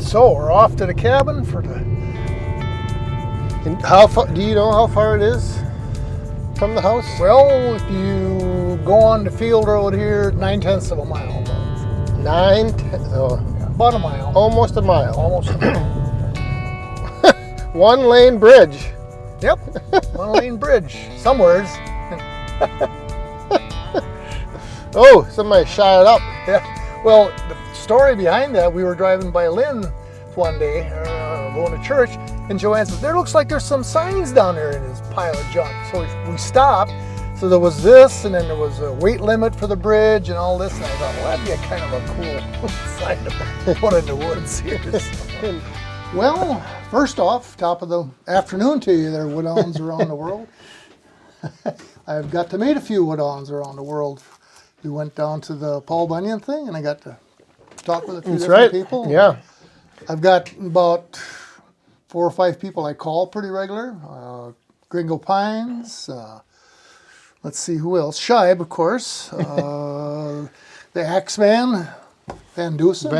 So we're off to the cabin for the. And how far? Do you know how far it is from the house? Well, if you go on the field road here, 9/10 of a mile. About a mile. Almost a mile. Almost a mile. One lane bridge. Yep. One lane bridge. Somewheres. Oh, somebody shot it up. Yeah. Well, the story behind that, we were driving by Lynn one day, going to church, and Joanne said, "There looks like there's some signs down there in this pile of junk." So we stopped. So there was this, and then there was a weight limit for the bridge and all this. And I thought, well, that'd be a kind of a cool sign to put in the woods here. So. Well, first off, top of the afternoon to you there, wood-ons around the world. I've got to meet a few wood-ons around the world. We went down to the Paul Bunyan thing, and I got to talk with a few different people. Yeah. I've got about 4 or 5 people I call pretty regular. Gringo Pines. Let's see who else. Shibe, of course. The Axeman, Van Dusen.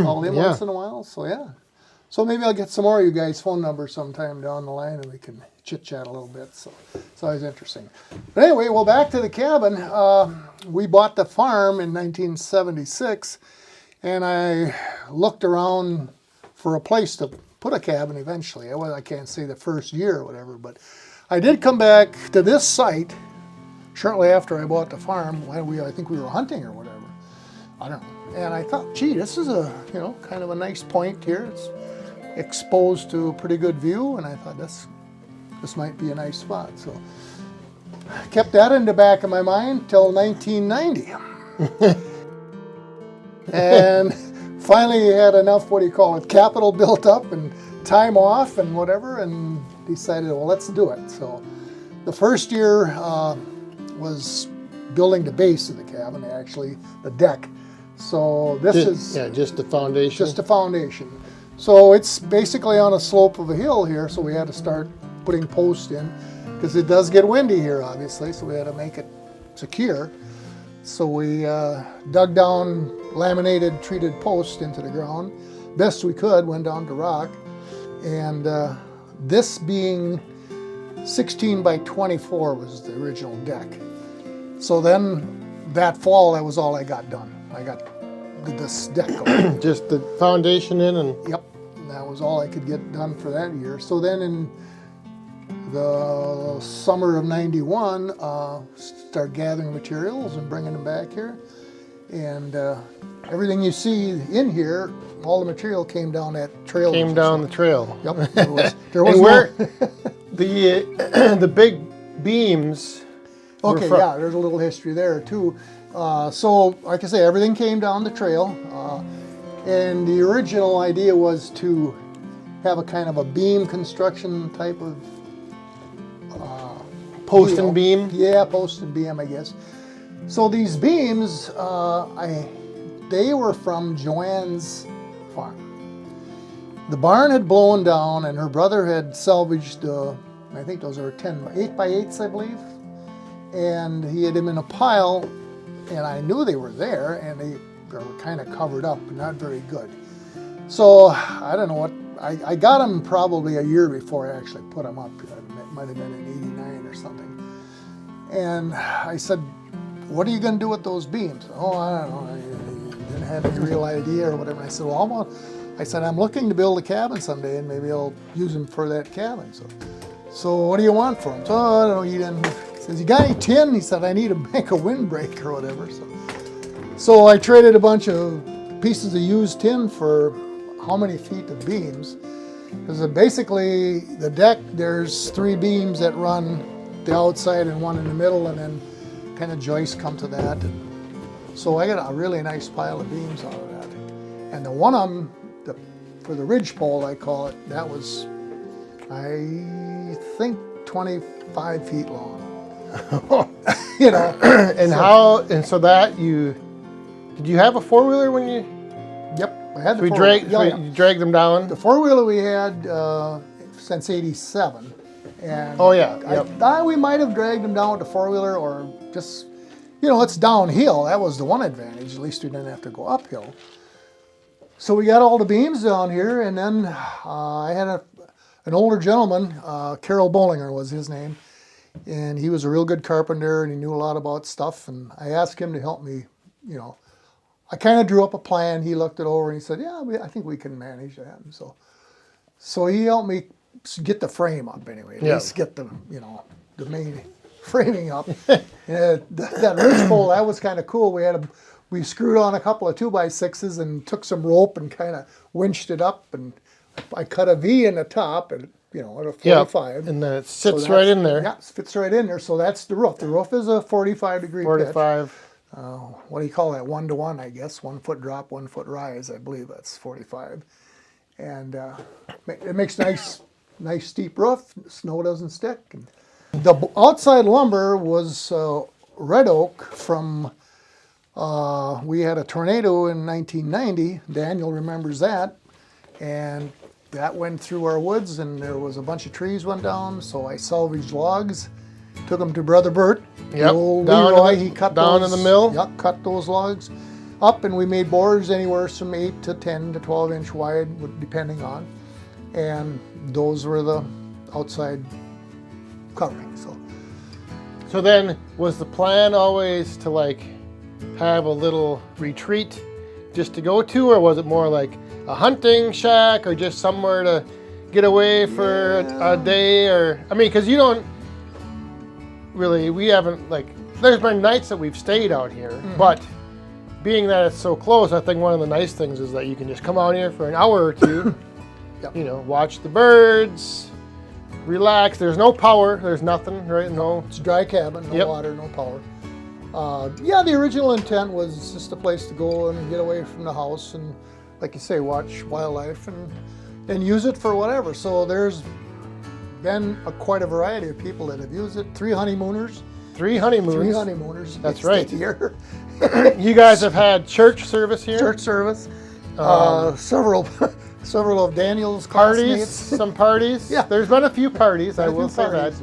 Call him once in a while. So yeah. So maybe I'll get some more of you guys' phone numbers sometime down the line, and we can chit chat a little bit. So it's always interesting. But anyway, well, back to the cabin. We bought the farm in 1976, and I looked around for a place to put a cabin eventually. Well, I can't say the first year or whatever, but I did come back to this site shortly after I bought the farm. I think we were hunting or whatever. I don't know. And I thought, gee, this is a kind of a nice point here. It's exposed to a pretty good view, and I thought this might be a nice spot. So I kept that in the back of my mind till 1990. And finally had enough, capital built up and time off and whatever, and decided, well, let's do it. So the first year was building the base of the cabin, actually, the deck. So this is just the foundation. Just a foundation. So it's basically on a slope of a hill here, so we had to start putting posts in because it does get windy here, obviously, so we had to make it secure. So we dug down laminated, treated posts into the ground. Best we could, went down to rock. And this being 16 by 24 was the original deck. So then that fall, that was all I got done. I did this deck going. Just the foundation in and... Yep, that was all I could get done for that year. So then in the summer of 91, start gathering materials and bringing them back here. And everything you see in here, all the material came down that trail. Came down the trail. Yep, there was and where the big beams. Okay, yeah, there's a little history there too. So, like I say, everything came down the trail, and the original idea was to have a kind of a beam construction type of post and beam. Yeah, post and beam, I guess. So these beams, they were from Joanne's farm. The barn had blown down, and her brother had salvaged, I think those are 8x8s, I believe, and he had them in a pile. And I knew they were there, and they were kind of covered up, not very good. So I don't know what, I got them probably a year before I actually put them up. It might have been in '89 or something. And I said, what are you going to do with those beams? Oh, I don't know. I didn't have any real idea or whatever. I said, well, I'm looking to build a cabin someday, and maybe I'll use them for that cabin. So what do you want for them? So I don't know, he didn't. He says, you got any tin? He said, I need to make a windbreak or whatever. So I traded a bunch of pieces of used tin for how many feet of beams. Because basically the deck, there's 3 beams that run the outside and 1 in the middle, and then kind of joists come to that. And so I got a really nice pile of beams out of that. And the one of them, for the ridge pole, I call it, that was, I think, 25 feet long. And so that did you have a 4-wheeler when you? Yep, I had the you dragged them down. The 4-wheeler we had since '87, and we might have dragged them down with the 4-wheeler, or just it's downhill. That was the one advantage. At least we didn't have to go uphill. So we got all the beams down here, and then I had an older gentleman, Carol Bollinger was his name, and he was a real good carpenter, and he knew a lot about stuff, and I asked him to help me, I kind of drew up a plan. He looked it over, and he said, yeah, I think we can manage that. And so he helped me get the frame up anyway, at least get the main framing up. And that ridgepole, that was kind of cool. We screwed on a couple of 2x6s and took some rope and kind of winched it up, and I cut a V in the top at a 45. And then it sits right in there. Yeah, it fits right in there. So that's the roof. The roof is a 45-degree 45. pitch. What do you call that? 1-to-1, I guess. 1 foot drop, 1 foot rise. I believe that's 45. And it makes nice steep roof. Snow doesn't stick. And the outside lumber was red oak from. We had a tornado in 1990. Daniel remembers that, and that went through our woods, and there was a bunch of trees went down. So I salvaged logs, took them to Brother Bert. Yep. Old Leroy, he cut down those, in the mill. Yep, cut those logs up, and we made boards anywhere from 8 to 10 to 12 inch wide, depending on. And those were the outside covering. So then, was the plan always to have a little retreat just to go to, or was it more like a hunting shack, or just somewhere to get away for a day? Or because you don't really, we haven't there's been nights that we've stayed out here, but being that it's so close, I think one of the nice things is that you can just come out here for an hour or two, watch the birds, relax. There's no power, there's nothing, right? No, it's a dry cabin, no water, no power. The original intent was just a place to go and get away from the house and, like you say, watch wildlife and use it for whatever. So there's been quite a variety of people that have used it. 3 honeymooners. 3 honeymoons. 3 honeymooners. That's right. Here. You guys have had church service here? Church service. Several of Daniel's parties. classmates. Some parties. Yeah. There's been a few parties, I will say that.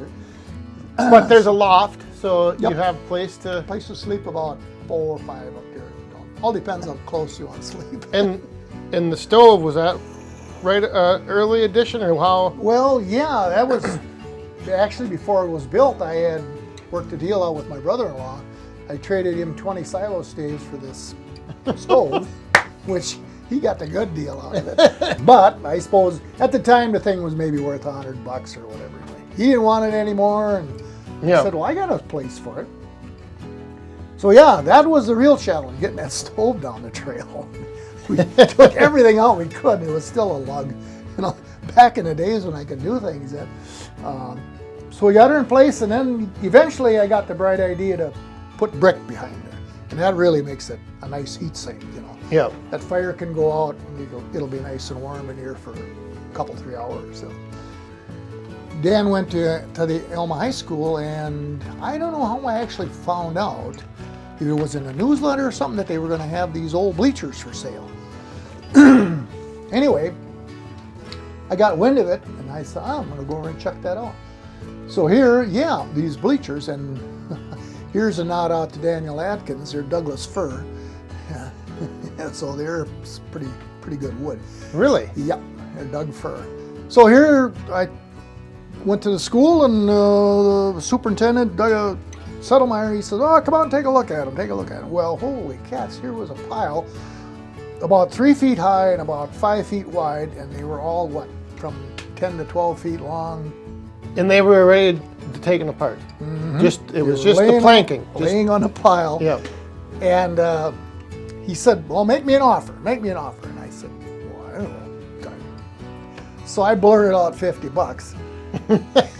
But there's a loft, so you have a place to sleep, about 4 or 5 up here. All depends how close you want to sleep. And the stove, was that right early addition, or how? Well, yeah, that was actually before it was built. I had worked a deal out with my brother-in-law. I traded him 20 silo staves for this stove, which he got the good deal out of it. But I suppose at the time the thing was maybe worth $100 or whatever. He didn't want it anymore, and I said, well, I got a place for it. So that was the real challenge, getting that stove down the trail. We took everything out we could, and it was still a lug. Back in the days when I could do things. So we got her in place, and then eventually I got the bright idea to put brick behind her. And that really makes it a nice heat sink, Yeah. That fire can go out, and it'll be nice and warm in here for a couple, 3 hours. So Dan went to the Elma High School, and I don't know how I actually found out. Either it was in a newsletter or something that they were going to have these old bleachers for sale. Anyway, I got wind of it, and I said, I'm going to go over and check that out. So here, these bleachers, and here's a nod out to Daniel Atkins. They're Douglas fir. So they're pretty good wood. Really? Yep, they're Doug fir. So here I went to the school, and the superintendent, Doug Settlemeyer, he said, come on, take a look at them. Well, holy cats, here was a pile about 3 feet high and about 5 feet wide, and they were all, from 10 to 12 feet long. And they were ready to take them apart. Mm-hmm. It was just the planking. Laying on a pile. Yeah. And he said, well, make me an offer. And I said, well, I don't know. So I blurted out $50.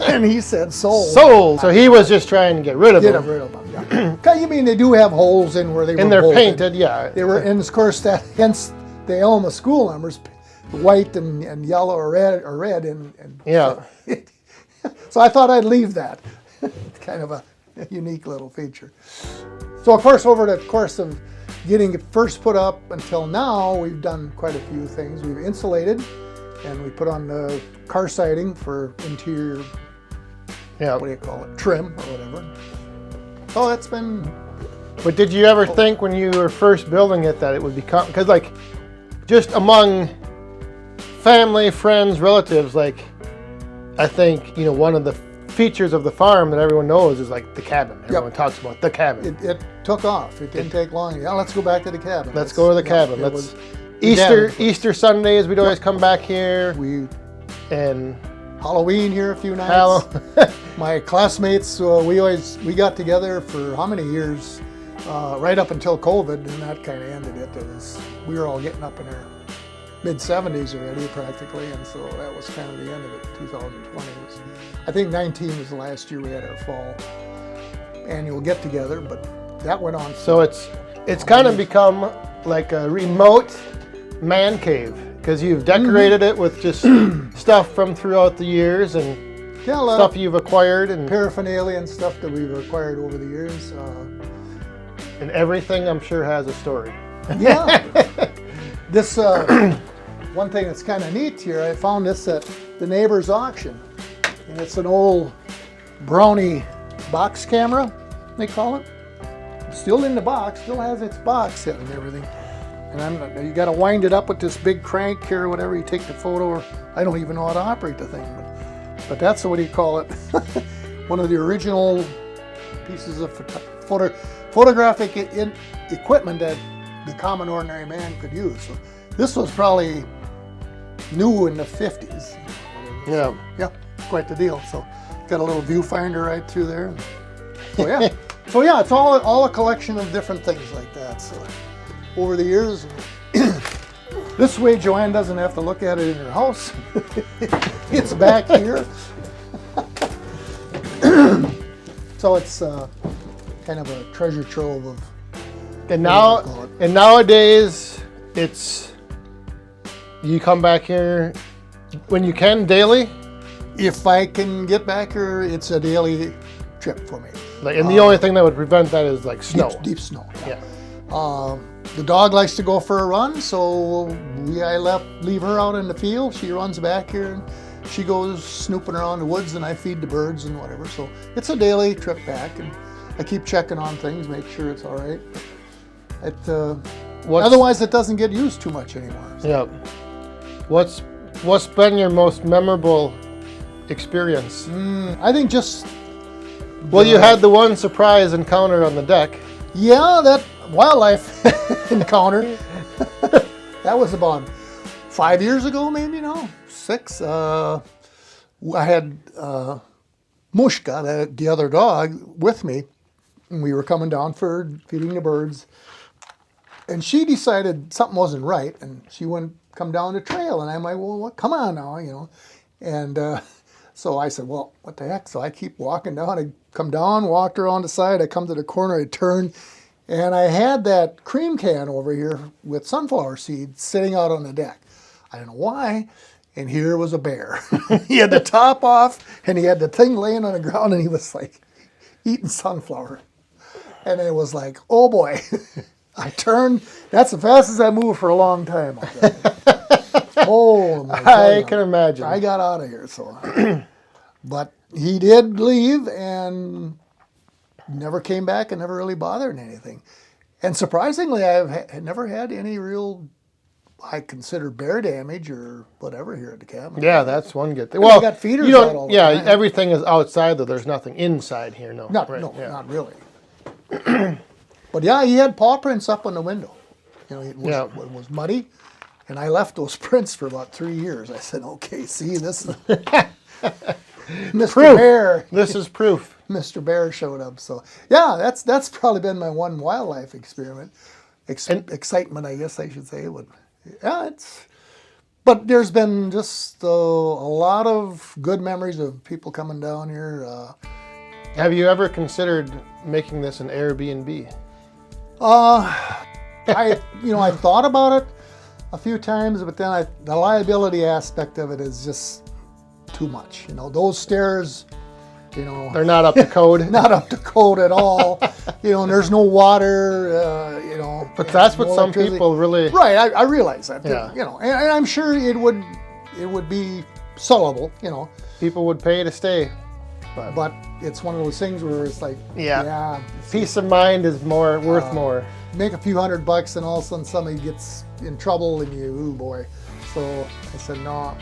And he said, sold. Sold. So he was just trying to get rid of them. Yeah. You mean they do have holes in where they were and they're bolted. Painted, yeah. They were, and of course, hence the Elma school numbers, white and yellow or red. And yeah. So I thought I'd leave that. Kind of a unique little feature. So of course, over the course of getting it first put up until now, we've done quite a few things. We've insulated, and we put on the car siding for interior, what do you call it, trim or whatever. So that's been... But did you ever think when you were first building it that it would become, because just among family, friends, relatives, like, I think, one of the features of the farm that everyone knows is like the cabin. Everyone talks about the cabin. It took off. It didn't take long. Yeah, let's go back to the cabin. Let's go to the cabin. Easter Sundays, we'd always come back here. And Halloween here a few nights. My classmates, we got together for how many years? Right up until COVID, and that kind of ended it. We were all getting up in our mid-70s already, practically, and so that was kind of the end of it. 2020 I think 19 was the last year we had our fall annual get-together, but that went on. So it's kind of become like a remote man cave, because you've decorated it with just stuff from throughout the years and stuff you've acquired and paraphernalia and stuff that we've acquired over the years. And everything, I'm sure, has a story. Yeah. This one thing that's kind of neat here, I found this at the neighbor's auction, and it's an old Brownie box camera, they call it. Still in the box, still has its box set and everything. And you got to wind it up with this big crank here or whatever. You take the photo, or I don't even know how to operate the thing, but that's what do you call it? One of the original pieces of photographic equipment that the common ordinary man could use. So this was probably new in the 50s. Yeah. Yeah, quite the deal. So got a little viewfinder right through there. So yeah. So yeah, it's all a collection of different things like that. So over the years, this way Joanne doesn't have to look at it in her house. It's back here. So it's kind of a treasure trove of. And nowadays, it's you come back here when you can daily. If I can get back here, it's a daily trip for me. And the only thing that would prevent that is like snow. Deep snow. Yeah. The dog likes to go for a run, so I leave her out in the field. She runs back here and she goes snooping around the woods, and I feed the birds and whatever. So it's a daily trip back, and I keep checking on things, make sure it's all right. Otherwise, it doesn't get used too much anymore. So. Yeah. What's been your most memorable experience? I think just. Well, you had the one surprise encounter on the deck. Yeah, that wildlife encounter. That was about 5 years ago, maybe, no, 6. I had Mushka, the other dog, with me, and we were coming down for feeding the birds. And she decided something wasn't right, and she wouldn't come down the trail. And I'm like, well, what? Come on now, And so I said, well, what the heck? So I keep walking down. I come down, walked around the side. I come to the corner, I turn, and I had that cream can over here with sunflower seeds sitting out on the deck. I don't know why. And here was a bear. He had the top off, and he had the thing laying on the ground, and he was like eating sunflower. And it was like, oh boy. I turned. That's the fastest I moved for a long time. Oh my God. I can imagine. I got out of here. So, but he did leave and never came back and never really bothered anything. And surprisingly, I've never had any real, I consider, bear damage or whatever here at the cabin. Yeah, that's one good thing. Well, got feeders out all the time. Everything is outside though. There's nothing inside here. No, not really. But yeah, he had paw prints up on the window. It was muddy, and I left those prints for about 3 years. I said, okay, see, this is Mr. Proof. Bear. This is proof. Mr. Bear showed up. So yeah, that's probably been my one wildlife experiment. Excitement, I guess I should say. But there's been just a lot of good memories of people coming down here. Have you ever considered making this an Airbnb? I thought about it a few times, but then the liability aspect of it is just too much. Those stairs, they're not up to code. Not up to code at all. And there's no water. But that's what some people really. Right, I realize that. Yeah. And I'm sure it would be sellable. People would pay to stay. But it's one of those things where it's like, peace of mind is worth more. Make a few $100 and all of a sudden somebody gets in trouble and you, ooh boy. So I said, no,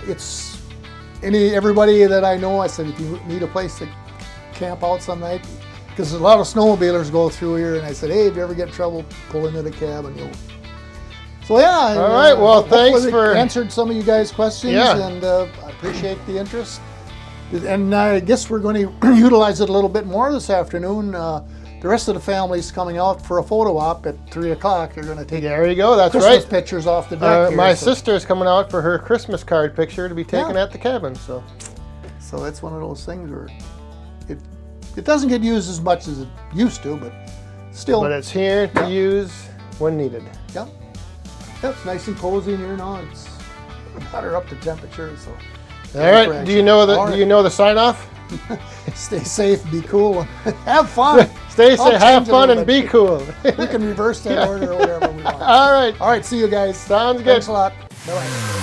it's everybody that I know, I said, if you need a place to camp out some night, because a lot of snowmobilers go through here, and I said, hey, if you ever get in trouble, pull into the cabin. So yeah. All right. Well, thanks for answered some of you guys' questions, and I appreciate the interest. And I guess we're going to utilize it a little bit more this afternoon. The rest of the family's coming out for a photo op at 3 o'clock. They're going to take there you go. That's Christmas right. pictures off the deck. Here, my sister's coming out for her Christmas card picture to be taken at the cabin. So that's one of those things where it doesn't get used as much as it used to, but still. But it's here to use when needed. Yeah. It's nice and cozy in here now. It's got her up to temperature. So. All right. Do you know the sign off? Stay safe, be cool, have fun. Stay safe, have fun, and be cool. We can reverse that order or whatever we want. All right. All right. See you guys. Sounds good. Thanks a lot. Bye bye.